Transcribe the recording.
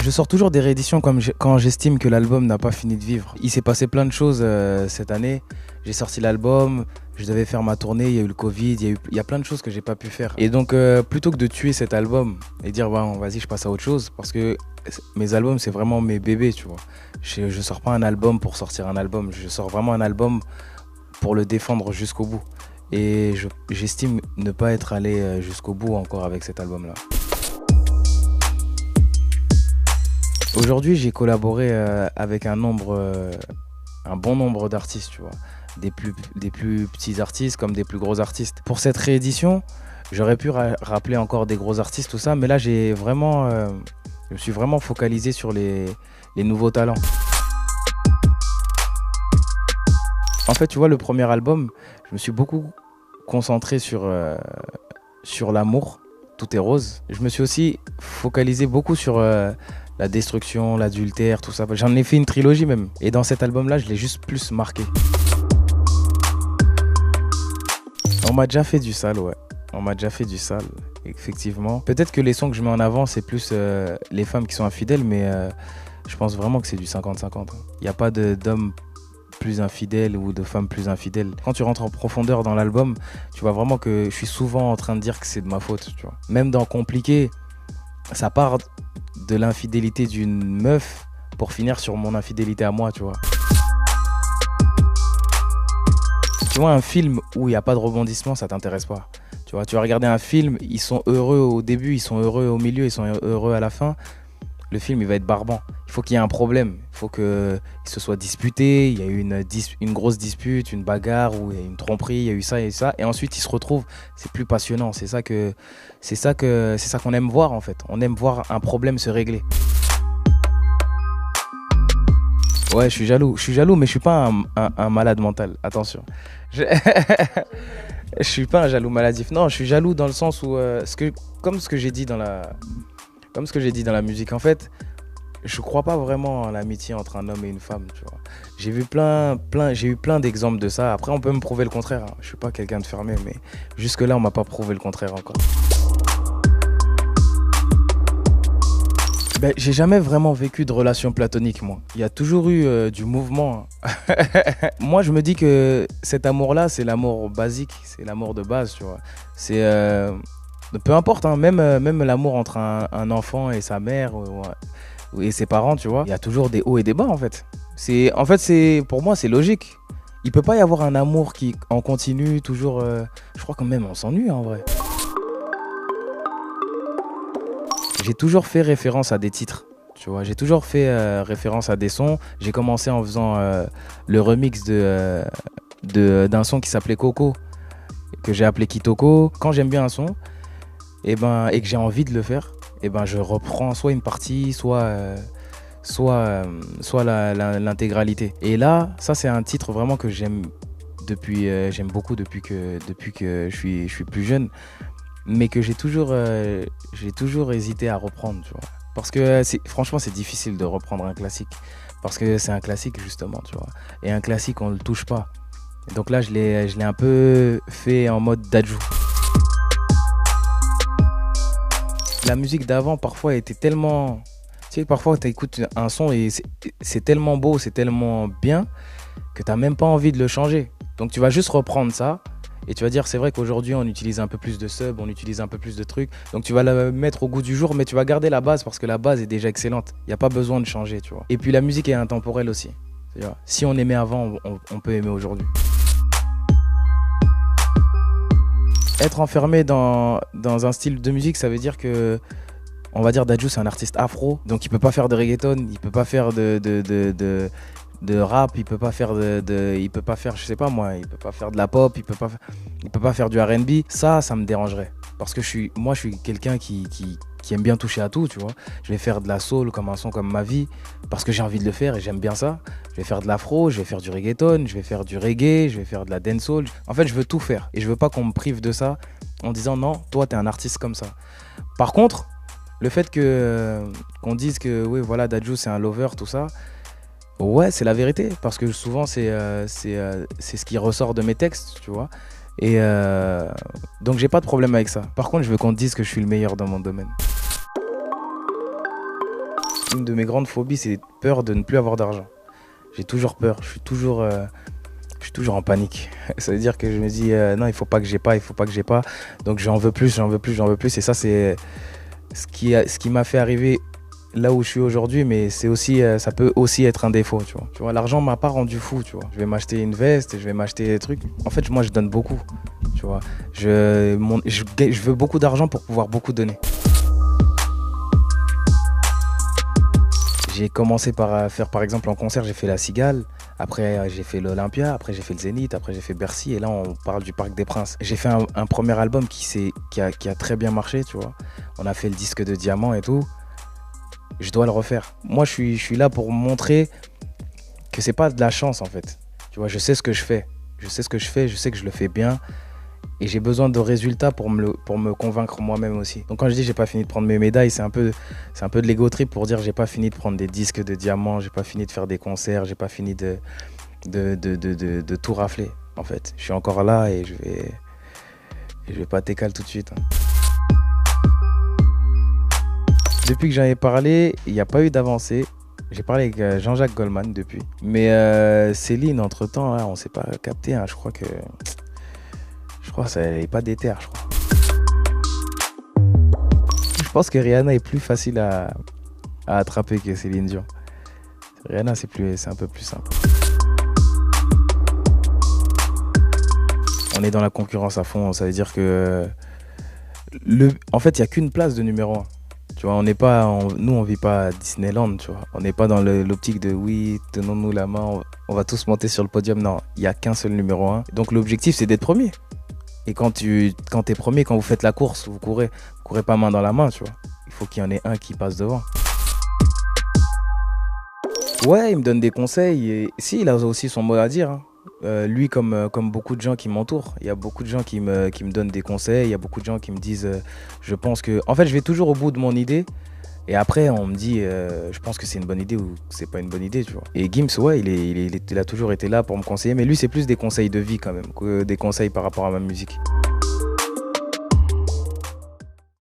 Je sors toujours des rééditions quand j'estime que l'album n'a pas fini de vivre. Il s'est passé plein de choses cette année. J'ai sorti l'album, je devais faire ma tournée, il y a eu le Covid, il y a plein de choses que j'ai pas pu faire. Et donc plutôt que de tuer cet album et dire bon, vas-y je passe à autre chose, parce que mes albums c'est vraiment mes bébés, tu vois. Je sors pas un album pour sortir un album, je sors vraiment un album pour le défendre jusqu'au bout. Et j'estime ne pas être allé jusqu'au bout encore avec cet album-là. Aujourd'hui, j'ai collaboré avec un bon nombre d'artistes, tu vois. Des plus petits artistes comme des plus gros artistes. Pour cette réédition, j'aurais pu rappeler encore des gros artistes, tout ça, mais là, je me suis vraiment focalisé sur les nouveaux talents. En fait, tu vois, le premier album, je me suis beaucoup concentré sur l'amour, tout est rose. Je me suis aussi focalisé beaucoup sur la destruction, l'adultère, tout ça. J'en ai fait une trilogie même. Et dans cet album-là, je l'ai juste plus marqué. On m'a déjà fait du sale, ouais. On m'a déjà fait du sale, effectivement. Peut-être que les sons que je mets en avant, c'est plus les femmes qui sont infidèles, mais je pense vraiment que c'est du 50-50. Il n'y a pas d'hommes plus infidèles ou de femmes plus infidèles. Quand tu rentres en profondeur dans l'album, tu vois vraiment que je suis souvent en train de dire que c'est de ma faute, tu vois. Même dans Compliqué, ça part de l'infidélité d'une meuf pour finir sur mon infidélité à moi, tu vois. Tu vois, un film où il n'y a pas de rebondissement, ça t'intéresse pas. Tu vois, tu vas regarder un film, ils sont heureux au début, ils sont heureux au milieu, ils sont heureux à la fin. Le film, il va être barbant. Il faut qu'il y ait un problème. Il faut qu'ils se soient disputés. Il y a eu une grosse dispute, une bagarre, ou il y a eu une tromperie, il y a eu ça et ça. Et ensuite, ils se retrouvent. C'est plus passionnant. C'est ça qu'on aime voir, en fait. On aime voir un problème se régler. Ouais, je suis jaloux. Je suis jaloux, mais je suis pas un malade mental. Attention. Je suis pas un jaloux maladif. Non, je suis jaloux dans le sens où, comme ce que j'ai dit dans la musique, en fait, je crois pas vraiment à l'amitié entre un homme et une femme, tu vois. J'ai eu plein d'exemples de ça. Après, on peut me prouver le contraire, hein. Je suis pas quelqu'un de fermé, mais jusque-là, on m'a pas prouvé le contraire encore. Ben, j'ai jamais vraiment vécu de relation platonique, moi. Il y a toujours eu du mouvement. Moi, je me dis que cet amour-là, c'est l'amour basique, c'est l'amour de base, tu vois. C'est peu importe, hein, même l'amour entre un enfant et sa mère et ses parents, tu vois. Il y a toujours des hauts et des bas, en fait. Pour moi, c'est logique. Il peut pas y avoir un amour qui en continue toujours. Je crois quand même on s'ennuie, en vrai. J'ai toujours fait référence à des titres, tu vois. J'ai toujours fait référence à des sons. J'ai commencé en faisant le remix d'un son qui s'appelait Coco, que j'ai appelé Kitoko. Quand j'aime bien un son, et que j'ai envie de le faire, je reprends soit une partie, soit l'intégralité. Et là, ça c'est un titre vraiment que j'aime beaucoup depuis que je suis plus jeune, mais que j'ai toujours hésité à reprendre, tu vois. Parce que franchement, c'est difficile de reprendre un classique, parce que c'est un classique justement, tu vois. Et un classique, on le touche pas. Et donc là, je l'ai un peu fait en mode Dadju. La musique d'avant, parfois, était tellement... Tu sais, parfois, tu écoutes un son et c'est tellement beau, c'est tellement bien que tu n'as même pas envie de le changer. Donc, tu vas juste reprendre ça et tu vas dire, c'est vrai qu'aujourd'hui, on utilise un peu plus de subs, on utilise un peu plus de trucs. Donc, tu vas le mettre au goût du jour, mais tu vas garder la base parce que la base est déjà excellente. Il n'y a pas besoin de changer, tu vois. Et puis, la musique est intemporelle aussi. C'est-à-dire, si on aimait avant, on peut aimer aujourd'hui. Être enfermé dans un style de musique, ça veut dire que, on va dire, Dadju, c'est un artiste afro, donc il peut pas faire de reggaeton, il peut pas faire de rap, il peut pas faire je sais pas moi, il peut pas faire de la pop, il peut pas faire du R&B. Ça me dérangerait, parce que je suis quelqu'un qui aime bien toucher à tout, tu vois. Je vais faire de la soul comme un son comme Ma Vie, parce que j'ai envie de le faire et j'aime bien ça. Je vais faire de l'afro, je vais faire du reggaeton, je vais faire du reggae, je vais faire de la dancehall. En fait, je veux tout faire et je veux pas qu'on me prive de ça en disant non, toi t'es un artiste comme ça. Par contre, le fait qu'on dise que oui, voilà, Dadju c'est un lover, tout ça, Ouais, c'est la vérité, parce que souvent c'est ce qui ressort de mes textes, tu vois. Et donc j'ai pas de problème avec ça. Par contre, je veux qu'on te dise que je suis le meilleur dans mon domaine. Une de mes grandes phobies, c'est peur de ne plus avoir d'argent. J'ai toujours peur, je suis toujours en panique. Ça veut dire que je me dis non, il faut pas que j'ai pas, il faut pas que j'ai pas. Donc j'en veux plus, j'en veux plus, j'en veux plus. Et ça, c'est ce qui m'a fait arriver là où je suis aujourd'hui, mais c'est aussi, ça peut aussi être un défaut, tu vois. Tu vois, l'argent m'a pas rendu fou, tu vois. Je vais m'acheter une veste, je vais m'acheter des trucs. En fait, moi, je donne beaucoup, tu vois. Je veux beaucoup d'argent pour pouvoir beaucoup donner. J'ai commencé par faire, par exemple, en concert, j'ai fait la Cigale. Après, j'ai fait l'Olympia. Après, j'ai fait le Zénith. Après, j'ai fait Bercy. Et là, on parle du Parc des Princes. J'ai fait un premier album qui a très bien marché, tu vois. On a fait le disque de diamant et tout. Je dois le refaire. Moi, je suis là pour montrer que c'est pas de la chance, en fait. Tu vois, je sais ce que je fais. Je sais ce que je fais. Je sais que je le fais bien. Et j'ai besoin de résultats pour me convaincre moi-même aussi. Donc quand je dis j'ai pas fini de prendre mes médailles, c'est un peu de l'ego trip pour dire j'ai pas fini de prendre des disques de diamant, j'ai pas fini de faire des concerts, j'ai pas fini de tout rafler. En fait, je suis encore là et je vais pas t'écaler tout de suite, hein. Depuis que j'en ai parlé, il n'y a pas eu d'avancée. J'ai parlé avec Jean-Jacques Goldman depuis. Mais Céline, entre-temps, là, on s'est pas capté, hein. Je crois que ça n'est pas déter, je crois. Je pense que Rihanna est plus facile à attraper que Céline Dion. Rihanna, c'est un peu plus simple. On est dans la concurrence à fond, ça veut dire que en fait, il n'y a qu'une place de numéro 1. Tu vois, nous, on vit pas à Disneyland, tu vois. On n'est pas dans l'optique de oui, tenons-nous la main, on va tous monter sur le podium. Non, il n'y a qu'un seul numéro 1. Donc l'objectif, c'est d'être premier. Et quand t'es premier, quand vous faites la course, vous courez pas main dans la main, tu vois. Il faut qu'il y en ait un qui passe devant. Ouais, il me donne des conseils. Et si, il a aussi son mot à dire, hein. Lui, comme beaucoup de gens qui m'entourent, il y a beaucoup de gens qui me donnent des conseils. Il y a beaucoup de gens qui me disent, je pense que... En fait, je vais toujours au bout de mon idée. Et après, on me dit, je pense que c'est une bonne idée ou que c'est pas une bonne idée, tu vois. Et Gims, ouais, il a toujours été là pour me conseiller. Mais lui, c'est plus des conseils de vie quand même que des conseils par rapport à ma musique.